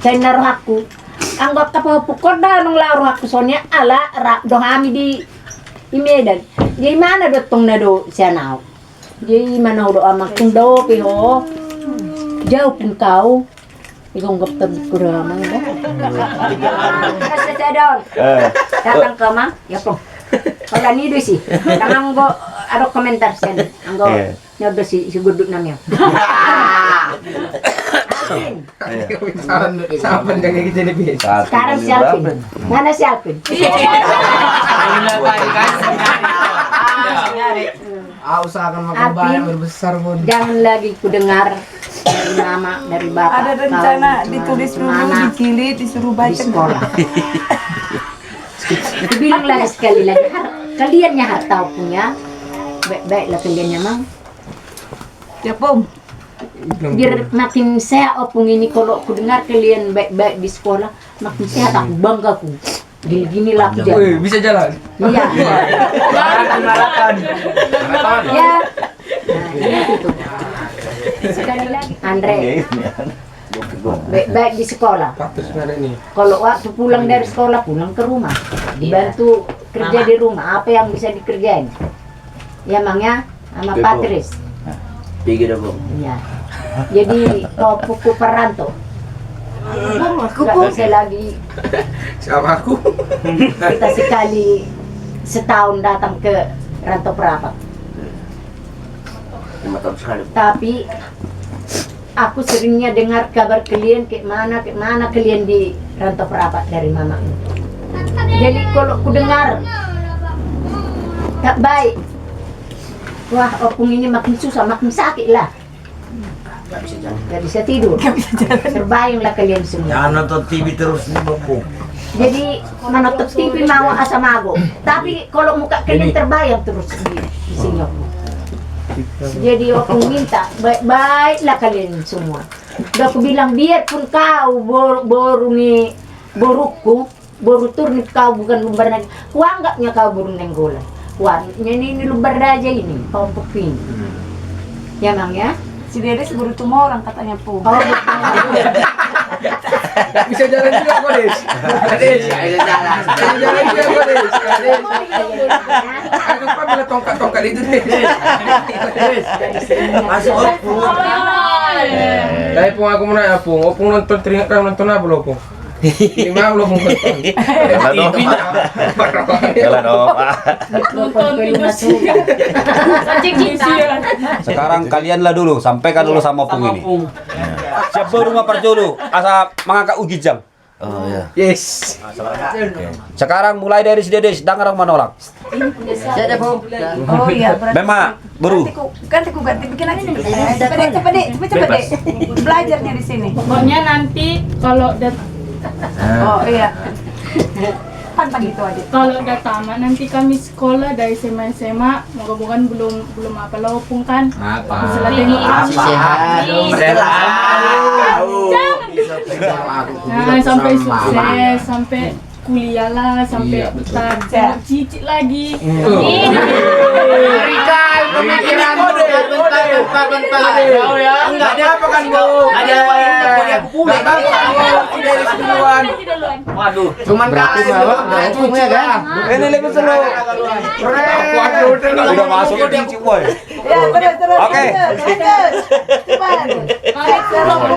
Saya naruh aku. Anggap apa pukul dah nung laruh aku soalnya ala doh kami di Medan. Di mana dotong na do siya nao. Di mana do amak kung do piho. Jauh pun kau. Ikong gapter kurang dah. Kasi saya doon. Datang ke mang, ya po. Wala ni do si. Tangang go aro komentar siya. Anggo nyodo si gudut namyo. Sampai dengan kita ni bis. Sekarang si Alvin. Mana si Alvin? Usahakan makan banyak berbesar pun. Jangan lagi ku dengar dari mama, dari bapak. Ada rencana ditulis dulu, dikili, disuruh di baca sekolah. Itu bilang lagi sekali lagi, kalian yang harus tahu punya, baik-baiklah kalian memang. Ya pom. Biar makin saya opung ini kalau ku dengar kalian baik-baik di sekolah, makin sehat aku bangga ku. Gini-gini lah aku Wih, bisa jalan. Iya. Maraton. Ya. Nah, itu. Sekali lagi, Andre. Baik-baik di sekolah. Patut sebenarnya ini. Kalau waktu pulang dari sekolah, pulang ke rumah. Dibantu kerja di rumah, apa yang bisa dikerjain? Ya, Mangnya, sama Patris. Tiga dah, Bang. Iya. Jadi, kau puku perantau. Aku lagi Sama aku. kita sekali setahun datang ke Rantau Perapat. 5 tahun sekali. Tapi aku seringnya dengar kabar kalian kayak mana kalian di Rantau Perapat dari mama. Jadi kalau ku dengar tak baik, wah opung ini makin susah, makin sakit lah. Gak bisa tidur. Terbayanglah kalian semua. Jangan nonton TV terus nih, Bang. Jadi menonton TV mau asam mago. Tapi kalau muka kalian terbayang terus di sini aku. Jadi aku minta baik-baiklah kalian semua. Udah aku bilang biarpun kau boru turun kau bukan lumbar naga. Ku anggapnya kau burung nenggolan. Wah, ini lumbar aja ini, kau pepin. Ya Mang ya. Si Dede seburu tumor orang katanya po. Oh, Bisa jalan juga kok, Des. Des. Bisa jalan juga kok, Des. Aku lupa bila tongkat-tongkat itu, Des. Masuk opung. Tapi pun aku mau nanya, Opung nonton teringat kau nonton apa lo, Opung? Ini mah belum nonton. Jalan dong. nonton Sekarang kalianlah dulu, sampaikan dulu sama Opung ini. Siapa rumah perjodoh asa mengangkat ugijang. Oh ya. Yes. Sekarang mulai dari si Dedes, dengar menolak. Oh iya, berarti. Memang baru. Ganti bikin aja nih. Cepet. Belajarnya di sini. Pokoknya nanti kalau Oh iya. Kan begitu aja. kalau udah tamat nanti kami sekolah dari SMA moga-moga belum apa lopung kan. Apa? Setelah tengok kami. Nah, sampai sukses, sampai kuliah lah, sampai kita cicit lagi. Rika, pemikiran bentar. Enggak ada apa kan, Bu? Ada aku pulang kan dari duluan. Waduh. Cuman berarti Opung ya kan? Ini lebih seru. Udah masuk ke tinci boy. Ya, terus. Oke. Cepat. Kalau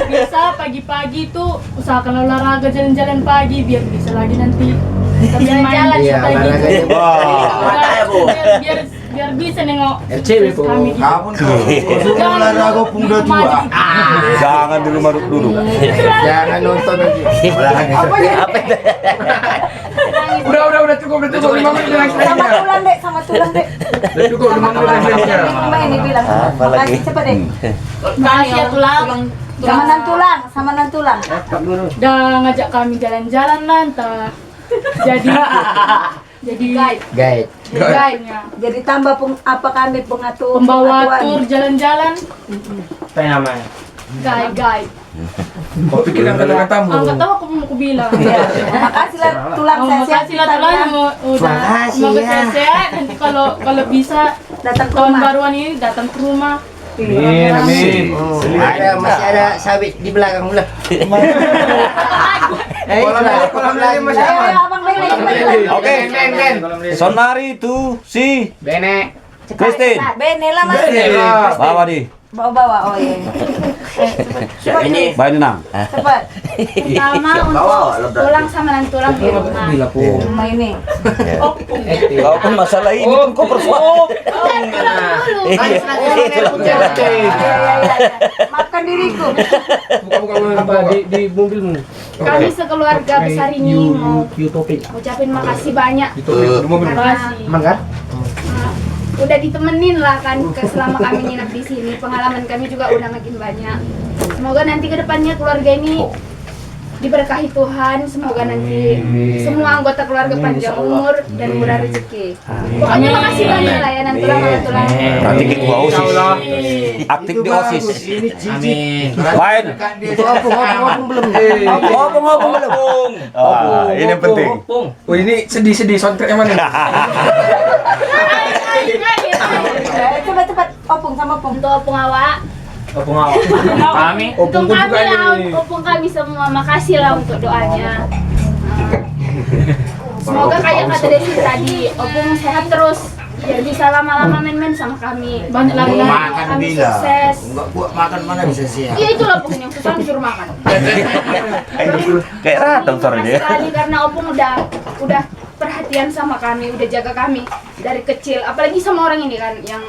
bisa pagi-pagi tuh usahakan olahraga jalan-jalan pagi biar bisa lagi nanti kita jalan-jalan Iya, olahraganya. biar bisa nengok RCW, sukses Bu. kami gitu. Kamu tuh olahraga Opung udah tua. Jangan di rumah dulu. Jangan nonton lagi. Apa itu? Udah cukup 5 menit yang lainnya. Sama tulang, Dek. Udah cukup 5 menit yang lainnya. Ini bilang. Makasih, cepet, Dek. Makasih ya tulang. Sama nan tulang. Udah ngajak kami jalan-jalan lah entah jadi Guide. guide-nya. Jadi tambah apa kami pengatur Pembawa pengaturan. tur jalan-jalan, Apa namanya? guide. Kau pikir yang kata-katamu? Nggak tahu aku mau bilang. Iya. Makasih lah tulang Oh, saya makasih lah tulang udah semoga sehat. Nanti kalau bisa datang ke tahun rumah. baruan ini datang ke rumah Amin. Masih ada sabit di belakang pula. Kolam lele masih Ayo, aman. abang lele. Oke. Sonari tu si Bene. Christine. Bene lah mas. Bawa di. Bawa. Oh iya. Siap ini. Bawa nang. Cepat. Pertama untuk tulang sama dan tulang di rumah. Rumah ini. Kau pun masalah ini pun kau persoal. Maafkan diriku. Di mobilmu. Kami sekeluarga besar ini mau ucapin makasih banyak. Terima kasih. Manggar? Udah ditemenin lah kan selama kami nginep di sini. Pengalaman kami juga udah makin banyak. Semoga nanti ke depannya keluarga ini diberkahi Tuhan. Semoga nanti semua anggota keluarga panjang umur dan murah rezeki. Pokoknya makasih banyak lah ya nanti tulang. Berarti ketua OSIS. Aktif di OSIS. Amin. Lain. Opung belum. Ngomong belum. Ah, ini penting. Oh ini sedih-sedih soundtrack yang mana? Cepat. Opung sama opung. Untuk opung awak, Kami. untuk Opung kami juga lah, ini. opung kami semua makasih lah untuk doanya. Semoga kayak kata Desi tadi, opung sehat terus. Biar bisa lama-lama main-main sama kami. Banyak lagi kami sukses. Enggak buat makan mana bisa siap. Iya itulah opung yang susah disuruh makan. Kayak ratang suaranya. Sekali karena opung udah perhatian sama kami, udah jaga kami dari kecil. Apalagi sama orang ini kan yang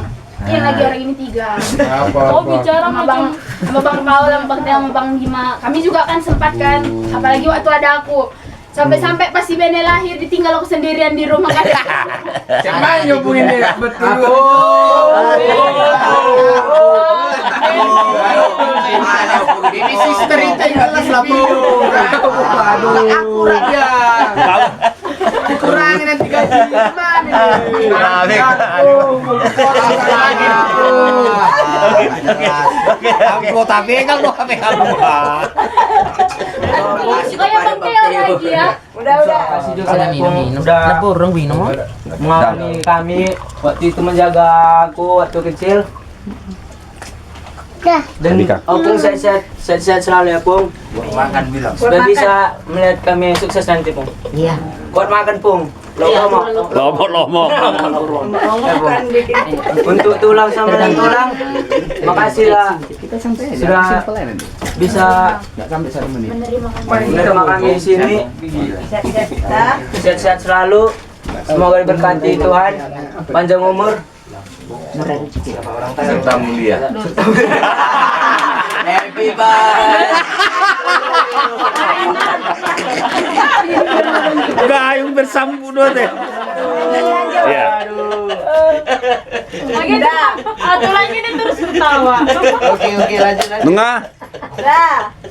lagi orang ini 3. Oh bicara sama bang Paul, sama bang Teo, sama bang Bima. Kami juga kan sempat kan. Apalagi waktu ada aku. Sampai-sampai pas si Bene lahir ditinggal aku sendirian di rumah kan. Siapa yang nyobongin dia? Betul. Ini sister itu yang jelas lah bu. Aduh. Akurat ya. Kurangin nanti gaji gimana nih? Aku tapi kan lu HP kamu. Kayak bang Teo lagi ya. Udah. Udah burung minum. Mengawali kami waktu itu menjaga aku waktu kecil. Dan Opung sehat selalu ya Pung. Makan bilang. Sudah bisa melihat kami sukses nanti Pung. Iya. Kuat makan Pung. Lomo. Untuk tulang sama dan tulang, makasih lah sudah bisa menerima kami di sini. Sehat-sehat selalu. Semoga diberkati Tuhan, panjang umur. Serta mulia. Happy birthday. Gayung bersambut dua teh. Iya. Atau lagi ini terus ketawa. Oke lanjut. Tengah.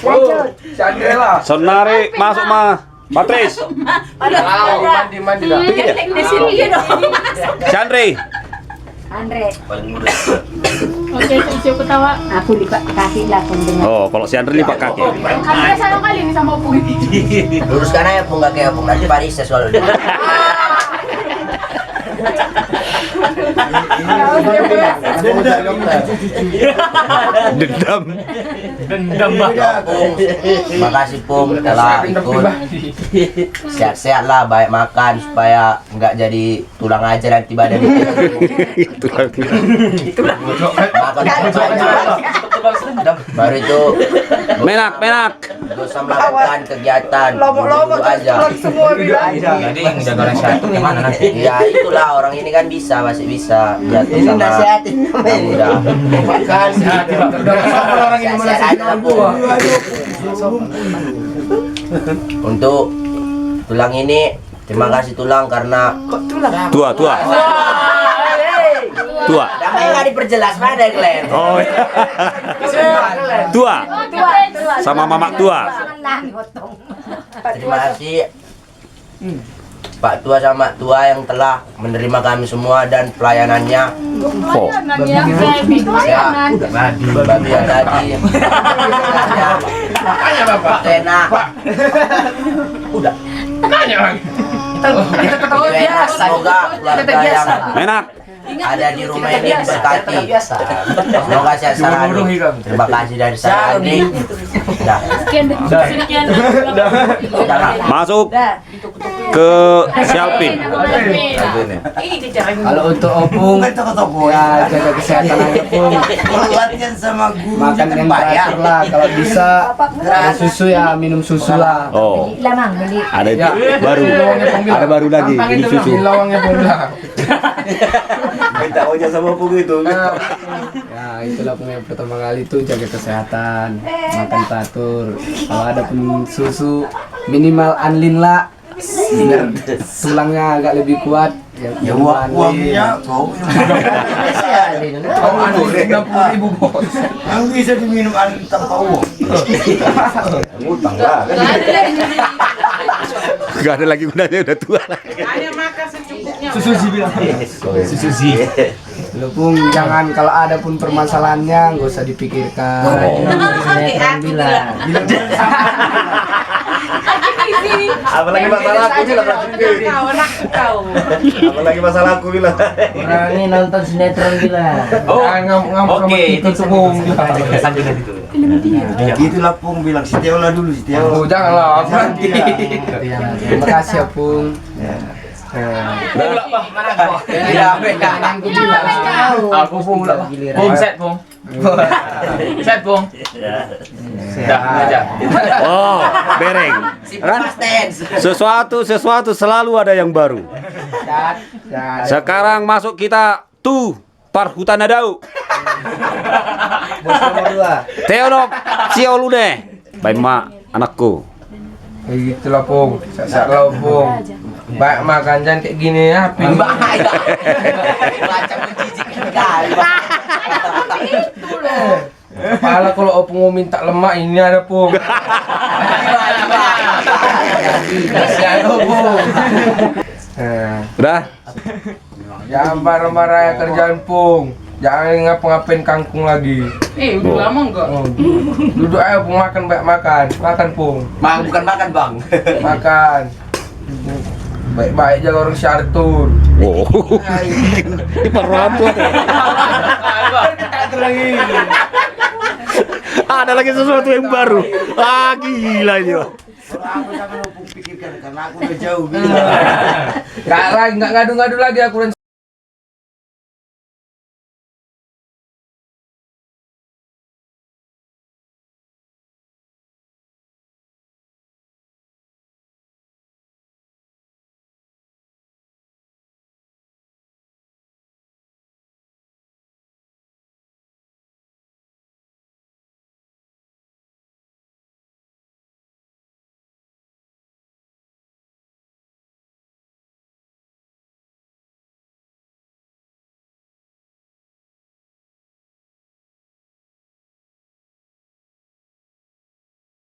Lanjut. Chandra. Sonari masuk mah. Patris. Mandi lah. Di sini dong. Chandri. Andre. Oke, siap ketawa. Aku kasih lah dengar. Oh, kalau si Andri lipat kaki. Kami satu kali nih sama opung ini. Luruskan aja pun kayak pun nanti barista soalnya. Dendam. Makasih Pung telah ikut. Sehat-sehat lah, baik makan supaya nggak jadi tulang aja nanti badan itu. Makan baru itu Menak. gak usah melakukan kegiatan dulu aja. Jadi menjaga orang satu gimana nanti? Ya itulah orang ini kan masih bisa jatuh sama udah. Orang ini mana Sehat aja lah, Pung. Untuk tulang ini terima kasih tulang karena Tua. namanya nggak diperjelas mana Glenn. Oh. Tua. Sama mamak tua. Terima kasih Pak Tua sama Mak Tua yang telah menerima kami semua dan pelayanannya. Oh. Pelayanan. Babi yang tadi. Makanya Bapak. Tena. Udah. Makanya lagi. Kita ketawa Semoga keluarga yang Menak. ada di rumah ini diberkati. Semoga sehat selalu. Terima kasih dari saya Andi. Dah. Sekian. Masuk ke Sialpin. Kalau untuk opung, ya jaga kesehatan aja pung. Latihan sama guru Makan yang teratur lah, kalau bisa ada susu ya minum susu lah. Oh, Beli lah mang, beli. ada Ya. baru. Ada baru lagi. Ini susu. Lawangnya pun bilang. minta ojek sama pung itu. Ya itulah pun yang pertama kali itu jaga kesehatan, makan teratur. Kalau ada pun susu minimal anlin lah, biar tulangnya agak lebih kuat. Ya uangnya kau Oh, 60.000 bos. yang bisa diminum tanpa uang. Ngutang lah kan. Gak ada lagi gunanya, udah tua. Susu sih bilang. Susu sih. Lu pun jangan kalau ada pun permasalahannya nggak usah dipikirkan. Sinetron bilang. Apalagi masalah aku bilang apalagi masalah aku bilang. Orang ini nonton sinetron bilang. Oke, itu semua. Itulah pung bilang Setiaola dulu Setiaola. Oh, janganlah berhenti. Terima kasih ya, Pung. Aku pun set pung. Set pung. Dah aja. Oh, bereng. Kan? Sesuatu selalu ada yang baru. Sekarang masuk kita tuh Parhutanadau. Bos nomor 2. Teonop Siolune. Baik mak, anakku. Itulah Pung, sehat lo Pung. Baik makan jangan kayak gini ya. Bahaya. Macam menjijikkan kali. Kepala kalau opung mau minta lemak ini ada Pung. Kasihan Pung. Udah? Jangan marah-marah ya kerjaan Pung. Jangan ngapa-ngapain kangkung lagi. Udah lama enggak? Duduk aja Pung makan banyak makan. Makan Pung. Bukan makan bang. Makan. Baik-baik jaga orang syartur. Oh. Ini perantau. Ada lagi sesuatu yang baru. Ah, gila ini. Aku jangan opung pikirkan karena aku udah jauh bilang. Nggak ngadu-ngadu lagi aku dan